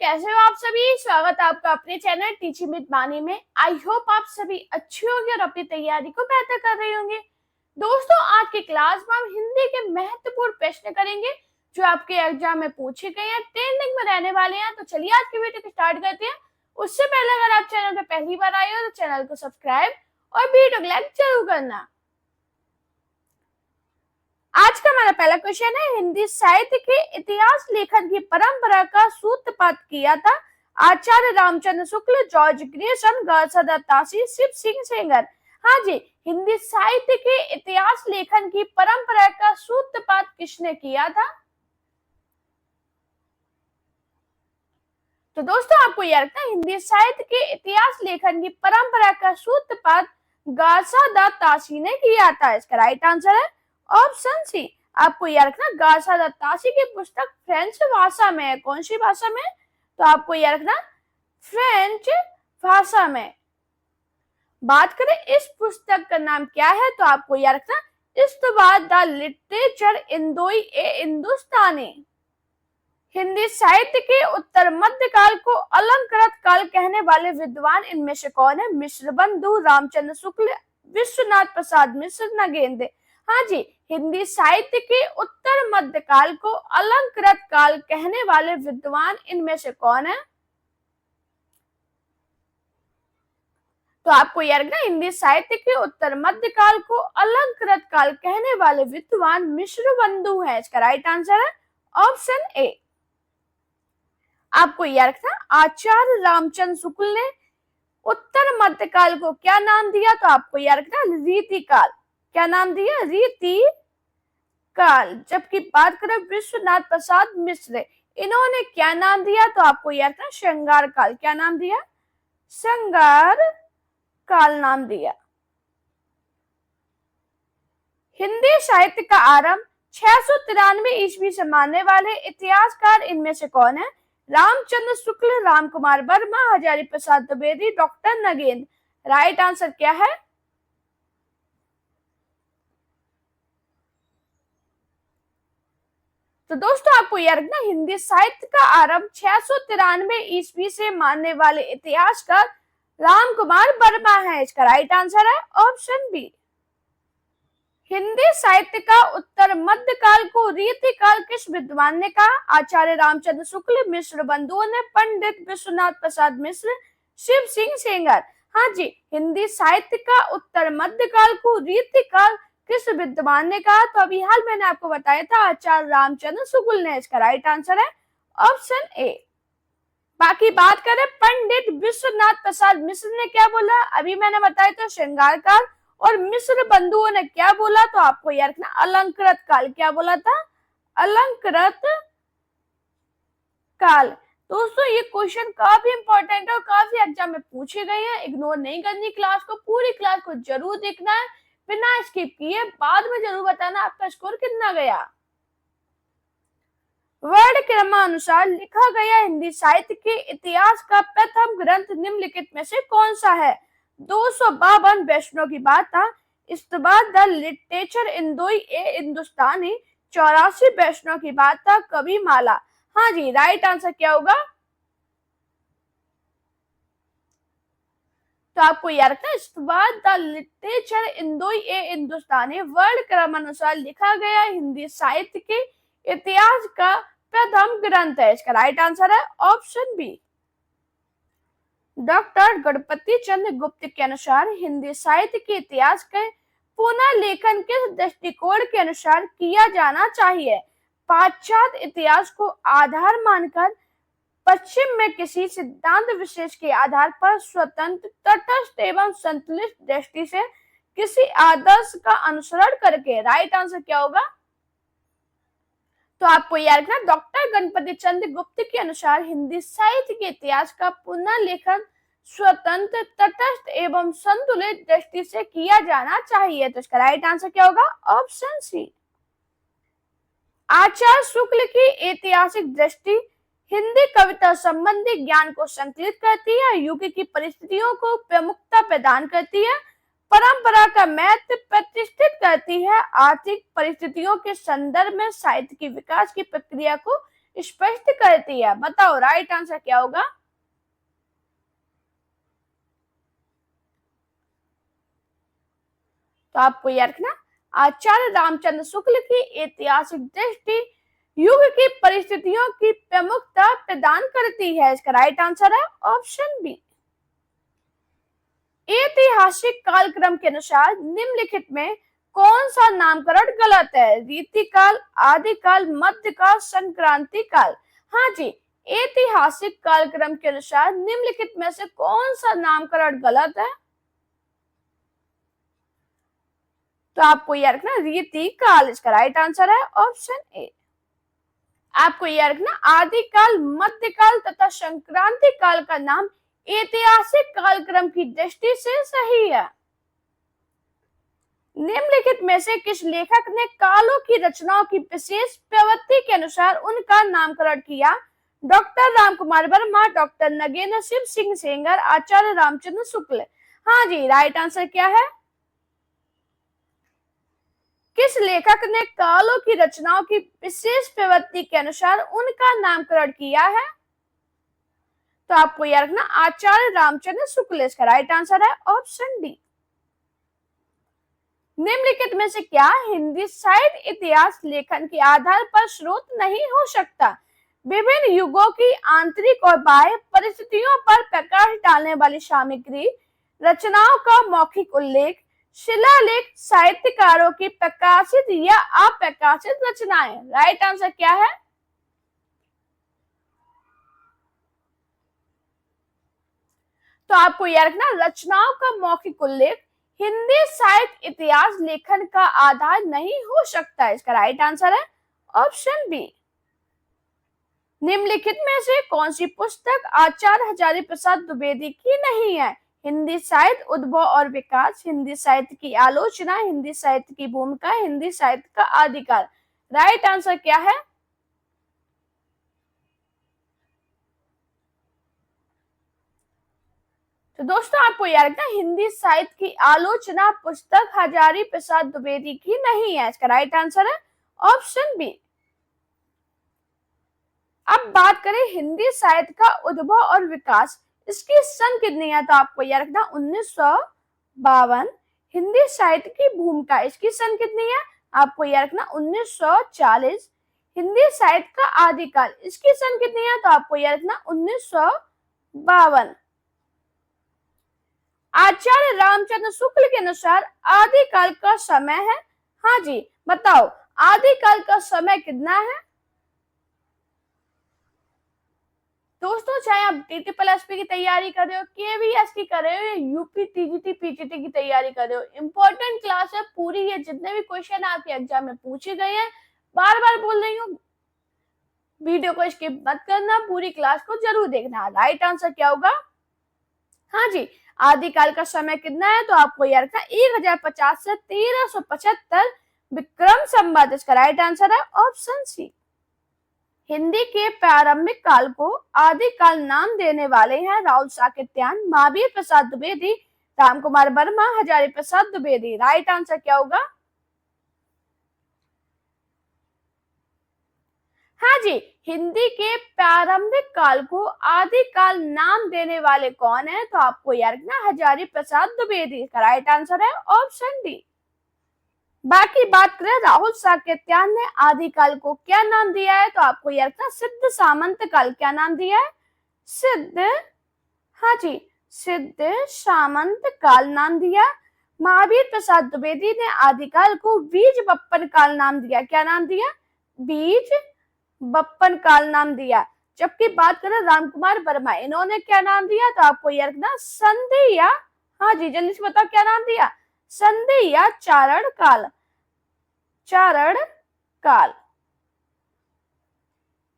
कैसे हो आप सभी। स्वागत है आपका अपने चैनल टीचिंग विद मानी में। आई होप आप सभी अच्छे होंगे और अपनी तैयारी को बेहतर कर रहे होंगे। दोस्तों, आज की क्लास में हम हिंदी के महत्वपूर्ण प्रश्न करेंगे जो आपके एग्जाम में पूछे गए हैं, ट्रेंडिंग में रहने वाले हैं। तो चलिए आज की वीडियो को स्टार्ट करते हैं। उससे पहले अगर आप चैनल पे पहली बार आए हो तो चैनल को सब्सक्राइब और वीडियो को लाइक जरूर करना। आज का हमारा पहला क्वेश्चन है, हिंदी साहित्य के इतिहास लेखन की परंपरा का सूत्रपात किया था आचार्य रामचंद्र शुक्ल, जॉर्ज ग्रेसन, गौरसदा तासी, शिव सिंह सेंगर। हाँ जी, हिंदी साहित्य के इतिहास लेखन की परंपरा का सूत्रपात किसने किया था? तो दोस्तों, आपको याद रखना, हिंदी साहित्य के इतिहास लेखन की परंपरा का सूत्रपात गौरसदा तासी ने किया था। इसका राइट आंसर है ऑप्शन सी। आपको याद रखना, गौरसदा तासी की पुस्तक फ्रेंच भाषा में है। कौन सी भाषा में? तो आपको याद रखना, फ्रेंच भाषा में। बात करें इस पुस्तक का नाम क्या है, तो आपको याद रखना, इस्तबाद द लिटरेचर इंदोई ए हिंदुस्तानी। हिंदी साहित्य के उत्तर मध्य काल को अलंकृत काल कहने वाले विद्वान इनमें से कौन है? मिश्र बंधु, रामचंद्र शुक्ल, विश्वनाथ प्रसाद मिश्र, नगेंद्र। हाँ जी, हिंदी साहित्य के उत्तर मध्य काल को अलंकृत काल कहने वाले विद्वान इनमें से कौन है? तो आपको याद रखना, हिंदी साहित्य के उत्तर मध्य काल को अलंकृत काल कहने वाले विद्वान मिश्र बंधु है। इसका राइट आंसर है ऑप्शन ए। आपको याद रखना, आचार्य रामचंद्र शुक्ल ने उत्तर मध्य काल को क्या नाम दिया? तो आपको याद रखना, रीति काल। क्या नाम दिया? रीति काल। जबकि बात करें विश्वनाथ प्रसाद मिश्र, इन्होंने क्या नाम दिया? तो आपको याद रखना, श्रृंगार काल। क्या नाम दिया? श्रृंगार काल नाम दिया। हिंदी साहित्य का आरंभ 693 ईस्वी से मानने वाले इतिहासकार इनमें से कौन है? Ramchandra Shukla, Ram Kumar Verma, Hazari Prasad Dwivedi, doctor Nagendra. Right answer क्या है? तो दोस्तों, आपको याद रखना, हिंदी साहित्य का आरंभ 693 ईस्वी से मानने वाले इतिहासकार राम कुमार वर्मा है। इसका राइट आंसर है ऑप्शन बी। हिंदी साहित्य का उत्तर मध्य काल को रीति काल किस विद्वान ने कहा? आचार्य रामचंद्र शुक्ल, मिश्र बंधुओं ने, पंडित विश्वनाथ प्रसाद मिश्र, शिव सिंह सेंगर। हाँ जी, हिंदी साहित्य का उत्तर मध्य काल को रीति काल किस विद्वान ने कहा? तो अभी हाल मैंने आपको बताया था, आचार्य रामचंद्र शुक्ल ने। इसका राइट आंसर है ऑप्शन ए। बाकी बात करें पंडित विश्वनाथ प्रसाद मिश्र ने क्या बोला, अभी मैंने बताया था श्रृंगार काल, और मिश्र बंधुओं ने क्या बोला? तो आपको याद रखना, अलंकृत काल। क्या बोला था? अलंकृत काल। दोस्तों, ये क्वेश्चन काफी इंपॉर्टेंट है और काफी एग्जाम में पूछे गए हैं। इग्नोर नहीं करनी क्लास को, पूरी क्लास को जरूर देखना है बिना स्किप किए। बाद में जरूर बताना आपका स्कोर कितना गया। वर्ण क्रमानुसार लिखा गया हिंदी साहित्य के इतिहास का प्रथम ग्रंथ निम्नलिखित में से कौन सा है? 252 वैष्णव की बात था, इस्तबाद द लिटरेचर इंदोई ए हिंदुस्तानी, 84 वैष्णव की बात था, कवि माला। हाँ जी, राइट आंसर क्या होगा? तो आपको याद रखना, इस्तबाद द लिटरेचर इंदोई ए हिंदुस्तानी वर्ण क्रमानुसार लिखा गया हिंदी साहित्य के इतिहास का प्रथम ग्रंथ है। इसका राइट आंसर है ऑप्शन बी। डॉक्टर गणपति चंद्र गुप्त के अनुसार हिंदी साहित्य के इतिहास के पुनः लेखन किस दृष्टिकोण के अनुसार किया जाना चाहिए? पाश्चात्य इतिहास को आधार मानकर पश्चिम में किसी सिद्धांत विशेष के आधार पर स्वतंत्र, तटस्थ एवं संतुलित दृष्टि से किसी आदर्श का अनुसरण करके। राइट आंसर क्या होगा? तो आपको याद रखना, डॉक्टर गणपति चंद्र गुप्त के अनुसार हिंदी साहित्य के इतिहास का पुनः लेखन स्वतंत्र, तटस्थ एवं संतुलित दृष्टि से किया जाना चाहिए। तो इसका राइट आंसर क्या होगा? Option C. आचार्य शुक्ल की ऐतिहासिक दृष्टि हिंदी कविता संबंधी ज्ञान को संकलित करती है, युग की परिस्थितियों को प्रमुखता प्रदान करती है, परंपरा का महत्व प्रतिष्ठित करती है, आर्थिक परिस्थितियों के संदर्भ में साहित्य के विकास की प्रक्रिया को स्पष्ट करती है। बताओ राइट आंसर क्या होगा। तो आपको याद रखना आचार्य रामचंद्र शुक्ल की ऐतिहासिक दृष्टि युग की परिस्थितियों की प्रमुखता प्रदान करती है। इसका राइट आंसर है ऑप्शन बी। ऐतिहासिक कालक्रम के अनुसार निम्नलिखित में कौन सा नामकरण गलत है। रीतिकाल, आदिकाल, मध्यकाल, संक्रांति काल। हाँ जी, ऐतिहासिक कालक्रम के अनुसार निम्नलिखित में से कौन सा नामकरण गलत है। तो आपको यह रखना रीतिकाल। इसका राइट आंसर है ऑप्शन ए। आपको यह रखना आदिकाल, मध्यकाल तथा संक्रांति काल का नाम ऐतिहासिक कालक्रम की दृष्टि से सही है। निम्नलिखित में से किस लेखक ने कालों की रचनाओं की विशेष प्रवृत्ति के अनुसार उनका नामकरण किया। डॉक्टर रामकुमार वर्मा, डॉक्टर नगेंद्र शिव सिंह सेंगर, आचार्य रामचंद्र शुक्ल। हाँ जी, राइट आंसर क्या है। किस लेखक ने कालों की रचनाओं की विशेष प्रवृत्ति के अनुसार उनका नामकरण किया है। तो आपको याद रखना आचार्य रामचंद्र शुक्ल। इसका राइट आंसर है ऑप्शन डी। निम्नलिखित में से क्या हिंदी साहित्य इतिहास लेखन के आधार पर स्रोत नहीं हो सकता। विभिन्न युगों की आंतरिक और बाह्य परिस्थितियों पर प्रकाश डालने वाली सामग्री, रचनाओं का मौखिक उल्लेख, शिलालेख, साहित्यकारों की प्रकाशित या अप्रकाशित रचनाएं। राइट आंसर क्या है। तो आपको याद रखना रचनाओं का मौखिक उल्लेख हिंदी साहित्य इतिहास लेखन का आधार नहीं हो सकता। इसका राइट आंसर है ऑप्शन बी। निम्नलिखित में से कौन सी पुस्तक आचार्य हजारी प्रसाद द्विवेदी की नहीं है। हिंदी साहित्य उद्भव और विकास, हिंदी साहित्य की आलोचना, हिंदी साहित्य की भूमिका, हिंदी साहित्य का आदिकाल। राइट आंसर क्या है। तो दोस्तों आपको याद रखना हिंदी साहित्य की आलोचना पुस्तक हजारी प्रसाद द्विवेदी की नहीं है। इसका राइट आंसर है ऑप्शन बी। अब बात करें हिंदी साहित्य का उद्भव और विकास, इसकी सन कितनी है। तो आपको याद रखना 1952। हिंदी साहित्य की भूमिका, इसकी सन कितनी है। आपको याद रखना 1940। हिंदी साहित्य का आदिकाल, इसकी सन कितनी है। तो आपको याद रखना 1952। आचार्य रामचंद्र शुक्ल के अनुसार आदिकाल का समय है। हाँ जी, बताओ आदिकाल का समय कितना है। दोस्तों चाहे आप टीटीपीएसपी की तैयारी कर रहे हो, केवीएस की कर रहे हो, या यूपी टीजीटी पीजीटी की तैयारी कर रहे हो, इंपॉर्टेंट क्लास है पूरी। ये जितने भी क्वेश्चन आपके एग्जाम में पूछे गए हैं, बार बार बोल रही हूँ, वीडियो को स्किप मत करना, पूरी क्लास को जरूर देखना। राइट आंसर क्या होगा। हाँ जी, आदिकाल का समय कितना है। तो आपको याद रखना 1050 से 1375 विक्रम संवत। इसका राइट आंसर है ऑप्शन सी। हिंदी के प्रारंभिक काल को आदिकाल नाम देने वाले हैं राहुल साकेत्यान, महावीर प्रसाद द्विवेदी, रामकुमार वर्मा, हजारी प्रसाद द्विवेदी। राइट आंसर क्या होगा। हाँ जी, हिंदी के प्रारंभिक काल को आदिकाल नाम देने वाले कौन है। तो आपको याद रखना हजारी प्रसाद द्विवेदी। इसका राइट आंसर है ऑप्शन डी। बाकी बात करें राहुल साकेत्यान ने आदिकाल को क्या नाम दिया है। तो आपको याद रखना सिद्ध सामंत काल। क्या नाम दिया है। सिद्ध, हाँ जी, सिद्ध सामंत काल नाम दिया। महावीर प्रसाद द्विवेदी ने आदिकाल को बीज बप्पन काल नाम दिया। क्या नाम दिया। बीज बप्पन काल नाम दिया। जबकि बात करें रामकुमार वर्मा, इन्होंने क्या नाम दिया। तो आपको याद रखना संधि या, हाँ जी जल्दी से बताओ क्या नाम दिया। संधि या चारण काल। चारण काल।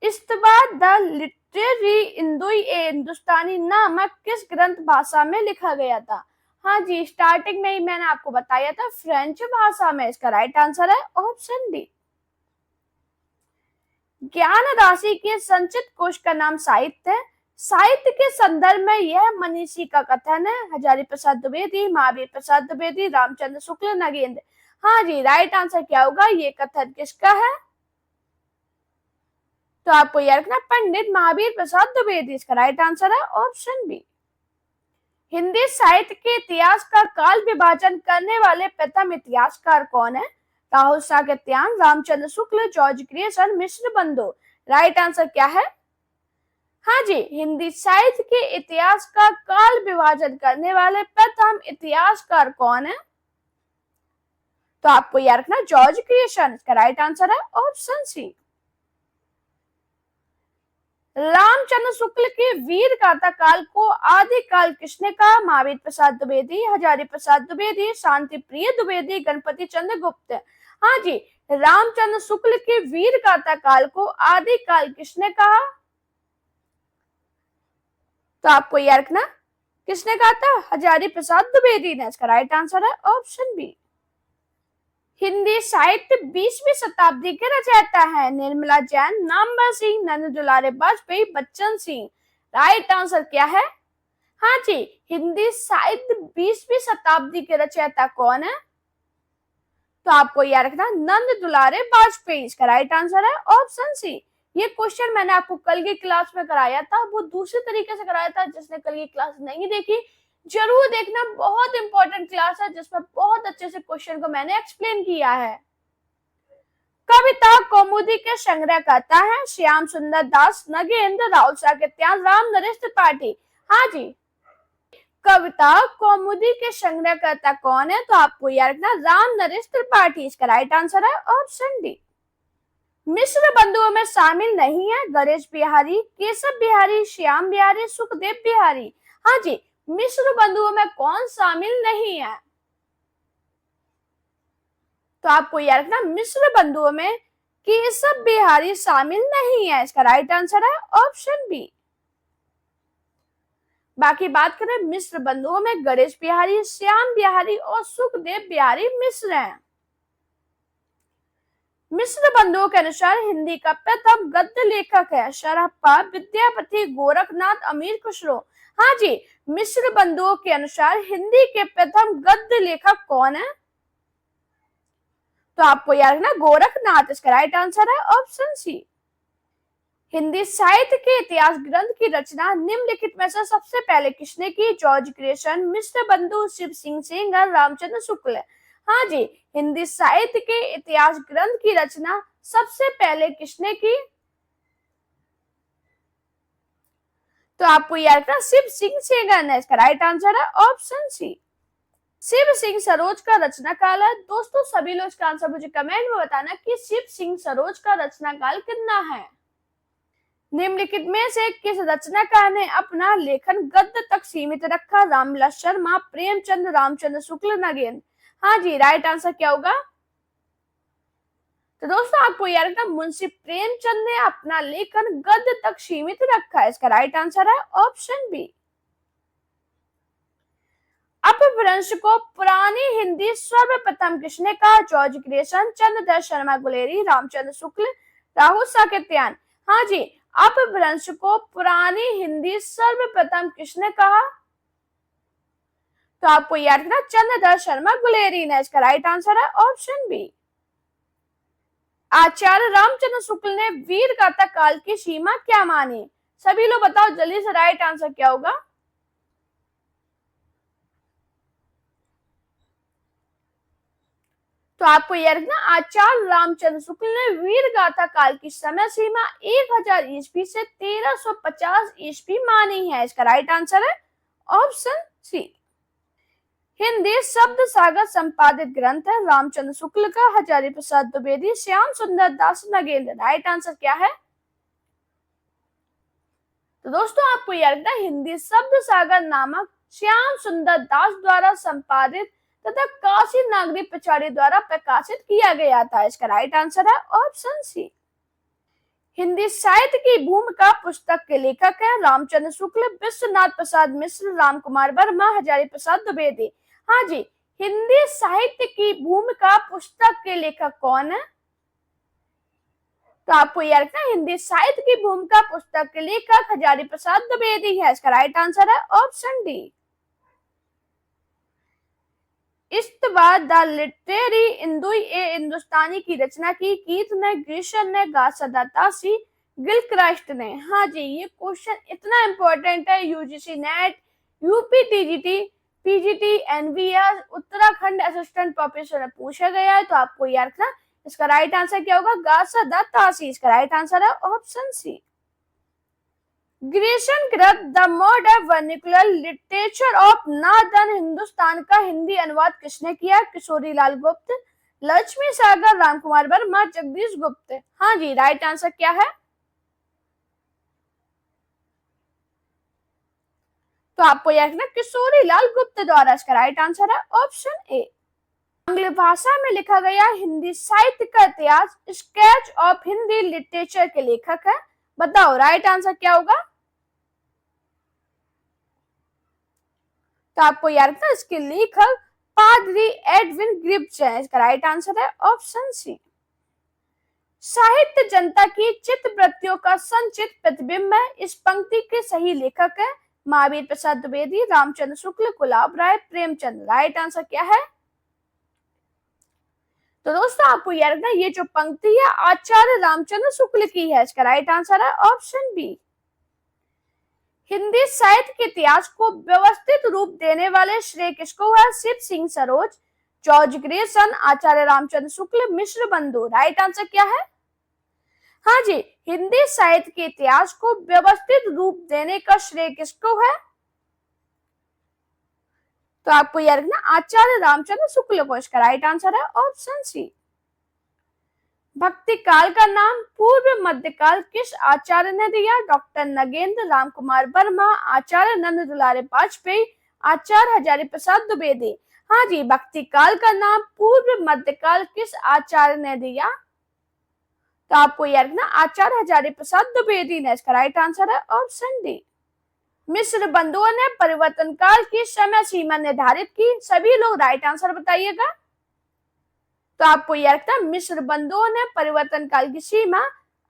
इस्तवा द लिटरेरी हिंदुस्तानी नामक किस ग्रंथ भाषा में लिखा गया था। हाँ जी, स्टार्टिंग में ही मैंने आपको बताया था फ्रेंच भाषा में। इसका राइट आंसर है ऑप्शन डी। ज्ञान राशि के संचित कोश का नाम साहित्य है। साहित्य के संदर्भ में यह मनीषी का कथन है। हजारी प्रसाद द्विवेदी, महावीर प्रसाद द्विवेदी, रामचंद्र शुक्ल, नगेंद्र। हाँ जी, राइट आंसर क्या होगा। ये कथन किसका है। तो आपको याद रखना पंडित महावीर प्रसाद द्विवेदी, इसका राइट आंसर है ऑप्शन बी। हिंदी साहित्य के इतिहास का काल विभाजन करने वाले प्रथम इतिहासकार कौन है? राहुल साकत्यान, रामचंद्र शुक्ल, जॉर्ज ग्रेसन, मिश्र बंधु। राइट आंसर क्या है? हाँ जी, हिंदी साहित्य के इतिहास का काल विभाजन करने वाले प्रथम इतिहासकार कौन है? तो आपको याद रखना जॉर्ज क्रिएशन, इसका राइट आंसर है ऑप्शन सी। रामचंद्र शुक्ल के वीर गाथा काल को आदि काल किसने कहा? महावीर प्रसाद द्विवेदी, हजारी प्रसाद द्विवेदी, शांति प्रिय द्विवेदी, गणपति चंद्र गुप्त। हाँ जी, रामचंद्र शुक्ल के वीर गाथा काल को आदि काल किसने कहा? तो आपको याद रखना किसने कहा था? हजारी प्रसाद द्विवेदी ने, इसका राइट आंसर है ऑप्शन बी। हिंदी साहित्य 20वीं शताब्दी के रचयिता है? निर्मला जैन, नामवर सिंह, नंद दुलारे वाजपेयी, बच्चन सिंह। राइट आंसर क्या है? हाँ जी, हिंदी साहित्य 20वीं शताब्दी के रचयिता कौन है? तो आपको याद रखना नंद दुलारे वाजपेयी, इसका राइट आंसर है ऑप्शन सी। ये क्वेश्चन मैंने आपको कल की क्लास में कराया था, वो दूसरे तरीके से कराया था। जिसने कल की क्लास नहीं देखी जरूर देखना, बहुत इंपॉर्टेंट क्लास है जिसमें बहुत अच्छे से क्वेश्चन को मैंने एक्सप्लेन किया है। कविता कौमुदी के संग्रह करता है? श्याम सुंदर दास, नगेंद्र, राहुल साकत्यान, राम नरेश त्रिपाठी। हाँ जी, कविता कौमुदी के संग्रह करता कौन है? तो आपको याद रखना राम नरेश त्रिपाठी, इसका राइट आंसर है ऑप्शन डी। मिश्र बंधुओं में शामिल नहीं है? गणेश बिहारी, केशव बिहारी, श्याम बिहारी, सुखदेव बिहारी। हाँ जी, मिश्र बंधुओं में कौन शामिल नहीं है? तो आपको याद रखना मिश्र बंधुओं में केशव बिहारी शामिल नहीं है, इसका राइट आंसर है ऑप्शन बी। बाकी बात करें मिश्र बंधुओं में गणेश बिहारी, श्याम बिहारी और सुखदेव बिहारी मिश्र हैं। मिश्र बंधुओं के अनुसार हिंदी का प्रथम गद्य लेखक है? शरप्पा, विद्यापति, गोरखनाथ, अमीर खुसरो। हाँ जी, मिश्र बंधुओं के अनुसार हिंदी के प्रथम गद्य लेखक कौन है? तो आपको याद रखना गोरखनाथ, इसका राइट आंसर है ऑप्शन सी। हिंदी साहित्य के इतिहास ग्रंथ की रचना निम्नलिखित में से सबसे पहले किसने की? जॉर्ज ग्रेसन, मिश्र बंधु, शिव सिंह सेंगर, रामचंद्र शुक्ल। हाँ जी, हिंदी साहित्य के इतिहास ग्रंथ की रचना सबसे पहले किसने की? तो आपको याद रखना शिव सिंह सेंगर ने, इसका राइट आंसर है ऑप्शन सी। शिव सिंह सरोज का रचना काल है? दोस्तों सभी लोग इसका आंसर मुझे कमेंट में बताना कि शिव सिंह सरोज का रचना काल कितना है। निम्नलिखित में से किस रचनाकार ने अपना लेखन गद्य तक सीमित रखा? रामविलास शर्मा, प्रेमचंद, रामचंद्र शुक्ल, नगेंद्र। हाँ जी, राइट आंसर क्या होगा? तो दोस्तों आपको याद रखना मुंशी प्रेमचंद ने अपना लेखन गद्य तक सीमित रखा है, इसका राइट आंसर है ऑप्शन बी। अपभ्रंश को पुरानी हिंदी सर्वप्रथम किसने कहा? George Grayson, Chandradatt Sharma Guleri, Ramchandra Shukla, Rahul साकत्यान। हाँ जी, अपभ्रंश को पुरानी हिंदी सर्वप्रथम किसने कहा? तो आपको याद रखना चंद्रदत्त शर्मा गुलेरी ने, इसका राइट आंसर है ऑप्शन बी। आचार्य रामचंद्र शुक्ल ने वीर गाथा काल की सीमा क्या मानी? सभी लोग बताओ जल्दी से, राइट आंसर क्या होगा? तो आपको याद रखना आचार्य रामचंद्र शुक्ल ने वीर गाथा काल की समय सीमा 1000 ईस्वी से 1350 ईस्वी मानी है, इसका राइट आंसर है ऑप्शन सी। हिंदी शब्द सागर संपादित ग्रंथ है? रामचंद्र शुक्ल का, हजारी प्रसाद द्विवेदी, श्याम सुंदर दास, नगेंद्र। राइट आंसर क्या है? तो दोस्तों आपको याद रखना हिंदी शब्द सागर नामक श्याम सुंदर दास द्वारा संपादित तथा काशी नागरी पिछाड़ी द्वारा प्रकाशित किया गया था, इसका राइट आंसर है ऑप्शन सी। हिंदी साहित्य की भूमिका पुस्तक के लेखक है? रामचंद्र शुक्ल, विश्वनाथ प्रसाद मिश्र, राम कुमार वर्मा, हजारी प्रसाद द्विवेदी। हाँ जी, हिंदी साहित्य की भूमिका पुस्तक के लेखक कौन है? तो आपको याद रखना हिंदी साहित्य की भूमिका पुस्तक के लेखक हजारी प्रसाद द्विवेदी है, इसका राइट आंसर है ऑप्शन डी। इस्तवा द लिटरेरी इंदुई ए हिंदुस्तानी की रचना की? कीथ ने, ग्रीशन ने, गासदातासी, गिलक्रास्ट ने। हाँ जी, ये क्वेश्चन इतना इंपॉर्टेंट है, UGC net, UP TGT, PGT, NVR, Uttarakhand assistant professor में पूछा गया है, तो आपको याद रखना। इसका राइट आंसर क्या होगा? गासा द तासी। इसका राइट आंसर है ऑप्शन सी। ग्रीसन ग्रथ the modern vernacular literature of northern Hindustan का हिंदी अनुवाद किसने किया? किशोरी लाल गुप्त, लक्ष्मी सागर, रामकुमार वर्मा, जगदीश गुप्त। हाँ जी, राइट आंसर क्या है? तो आपको याद रखना किशोरी लाल गुप्त द्वारा। इसका राइट आंसर है ऑप्शन ए। आंग्ल भाषा में लिखा गया हिंदी साहित्य का इतिहास स्केच ऑफ हिंदी लिटरेचर के लेखक है। बताओ राइट आंसर क्या होगा? तो आपको याद रखना इसके लेखक पादरी एडविन ग्रिप्स है। इसका राइट आंसर है ऑप्शन सी। साहित्य जनता की चित्त वृत्तियों का संचित प्रतिबिंब है। इस पंक्ति के सही लेखक है महावीर प्रसाद द्विवेदी, रामचंद्र शुक्ल, गुलाब राय, प्रेमचंद। राइट आंसर क्या है? तो दोस्तों आपको याद रखना ये जो पंक्ति है आचार्य रामचंद्र शुक्ल की है। इसका राइट आंसर है ऑप्शन बी। हिंदी साहित्य के इतिहास को व्यवस्थित रूप देने वाले श्रेय किसको है? शिव सिंह सरोज, जॉर्ज ग्रेसन, आचार्य रामचंद्र शुक्ल, मिश्र बंधु। राइट आंसर क्या है? हाँ जी, हिंदी साहित्य के इतिहास को व्यवस्थित रूप देने का श्रेय किसको है? तो आपको याद रखना आचार्य रामचंद्र शुक्ल को। इसका राइट आंसर है ऑप्शन सी। भक्ति काल का नाम पूर्व मध्यकाल किस आचार्य ने दिया? डॉक्टर नगेंद्र, रामकुमार वर्मा, आचार्य नंद दुलारे वाजपेयी, आचार्य हजारी प्रसाद द्विवेदी। हाँ जी, भक्ति काल का नाम पूर्व मध्यकाल किस आचार्य ने दिया? तो आपको याद रखना आचार्य हजारी प्रसाद द्विवेदी ने। इसका राइट आंसर है ऑप्शन डी। मिश्र बंधुओं ने परिवर्तन काल की समय सीमा निर्धारित की। सभी लोग राइट आंसर बताइएगा। तो आपको याद रखना मिश्र बंधुओं ने परिवर्तन काल की सीमा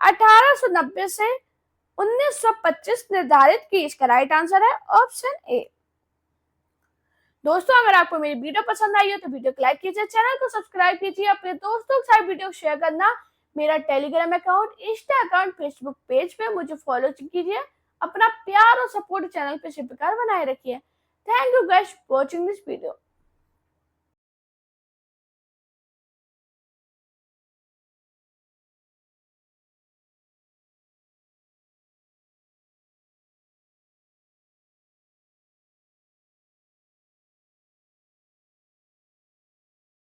1890 से 1925 निर्धारित की। इसका राइट आंसर है ऑप्शन ए। दोस्तों अगर आपको मेरी वीडियो पसंद आई हो तो वीडियो को लाइक कीजिए, चैनल को सब्सक्राइब कीजिए, अपने दोस्तों के साथ वीडियो शेयर करना। मेरा Telegram account, Insta account, Facebook page पे मुझे फॉलो कीजिए। अपना प्यार और सपोर्ट चैनल पे इसी प्रकार बनाए रखिए। Thank you guys for watching this video.